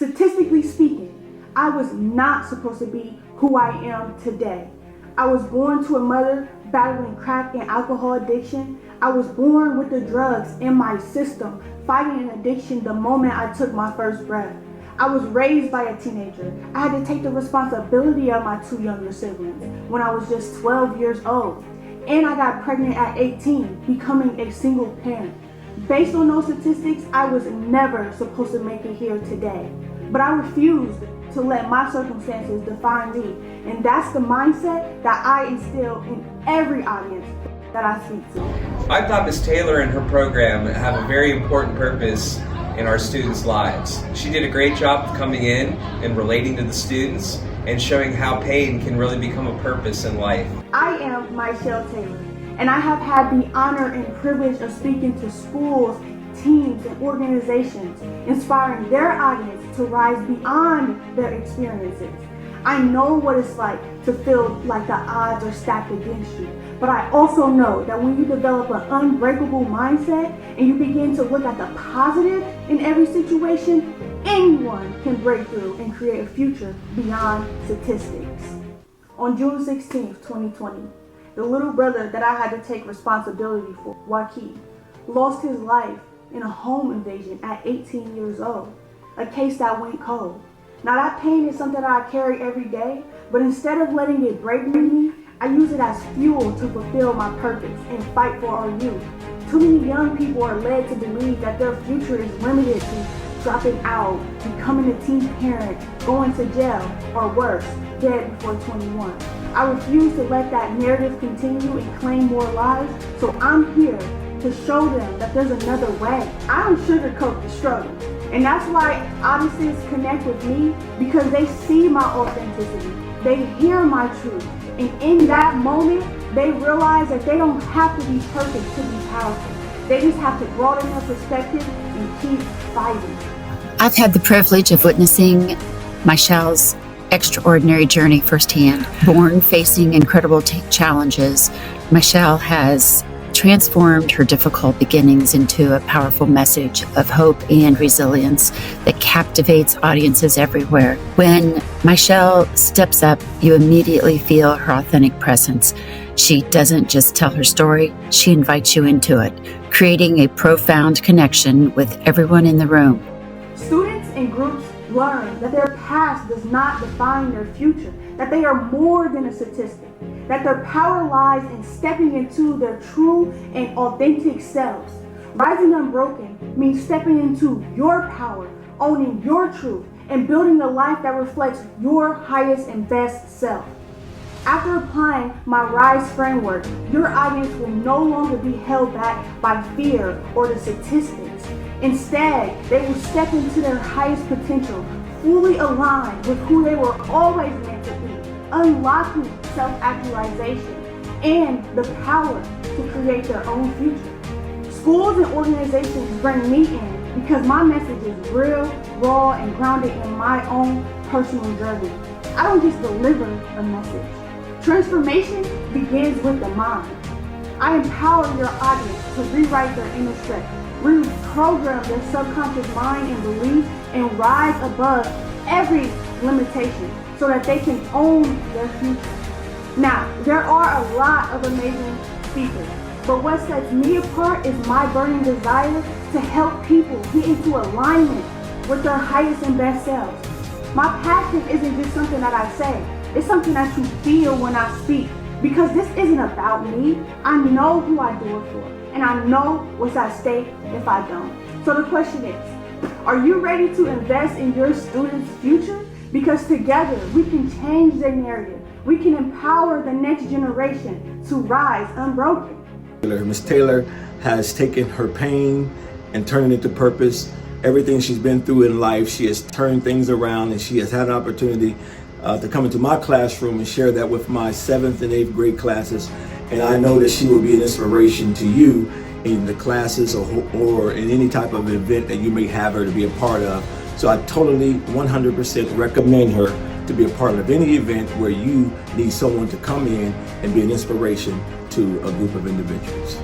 Statistically speaking, I was not supposed to be who I am today. I was born to a mother battling crack and alcohol addiction. I was born with the drugs in my system, fighting an addiction the moment I took my first breath. I was raised by a teenager. I had to take the responsibility of my two younger siblings when I was just 12 years old. And I got pregnant at 18, becoming a single parent. Based on those statistics, I was never supposed to make it here today. But I refused to let my circumstances define me. And that's the mindset that I instill in every audience that I speak to. I thought Ms. Taylor and her program have a very important purpose in our students' lives. She did a great job of coming in and relating to the students and showing how pain can really become a purpose in life. I am Michale Taylor, and I have had the honor and privilege of speaking to schools, teams, and organizations, inspiring their audience to rise beyond their experiences. I know what it's like to feel like the odds are stacked against you, but I also know that when you develop an unbreakable mindset and you begin to look at the positive in every situation, anyone can break through and create a future beyond statistics. On June 16th, 2020, the little brother that I had to take responsibility for, Joaquin, lost his life in a home invasion at 18 years old, a case that went cold. Now that pain is something that I carry every day, but instead of letting it break me, I use it as fuel to fulfill my purpose and fight for our youth. Too many young people are led to believe that their future is limited to dropping out, becoming a teen parent, going to jail, or worse, dead before 21. I refuse to let that narrative continue and claim more lives, so I'm here to show them that there's another way. I don't sugarcoat the struggle. And that's why audiences connect with me, because they see my authenticity. They hear my truth. And in that moment, they realize that they don't have to be perfect to be powerful. They just have to broaden their perspective and keep fighting. I've had the privilege of witnessing Michale's extraordinary journey firsthand. Born facing incredible challenges, Michale has transformed her difficult beginnings into a powerful message of hope and resilience that captivates audiences everywhere. When Michale steps up, you immediately feel her authentic presence. She doesn't just tell her story, she invites you into it, creating a profound connection with everyone in the room. Students and groups learn that their past does not define their future, that they are more than a statistic, that their power lies in stepping into their true and authentic selves. Rising unbroken means stepping into your power, owning your truth, and building a life that reflects your highest and best self. After applying my RISE framework, your audience will no longer be held back by fear or the statistics. Instead, they will step into their highest potential, fully aligned with who they were always meant to be, unlocking self-actualization and the power to create their own future. Schools and organizations bring me in because my message is real, raw, and grounded in my own personal journey. I don't just deliver a message. Transformation begins with the mind. I empower your audience to rewrite their inner strength, reprogram their subconscious mind and beliefs, and rise above every limitation so that they can own their future. Now, there are a lot of amazing speakers, but what sets me apart is my burning desire to help people get into alignment with their highest and best selves. My passion isn't just something that I say, it's something that you feel when I speak, because this isn't about me. I know who I do it for, and I know what's at stake if I don't. So the question is, are you ready to invest in your students' future? Because together we can change their narrative. We can empower the next generation to rise unbroken. Ms. Taylor has taken her pain and turned it into purpose. Everything she's been through in life, she has turned things around, and she has had an opportunity to come into my classroom and share that with my 7th and 8th grade classes. And I know that she will be an inspiration to you in the classes or in any type of event that you may have her to be a part of. So I totally 100% recommend her to be a part of any event where you need someone to come in and be an inspiration to a group of individuals.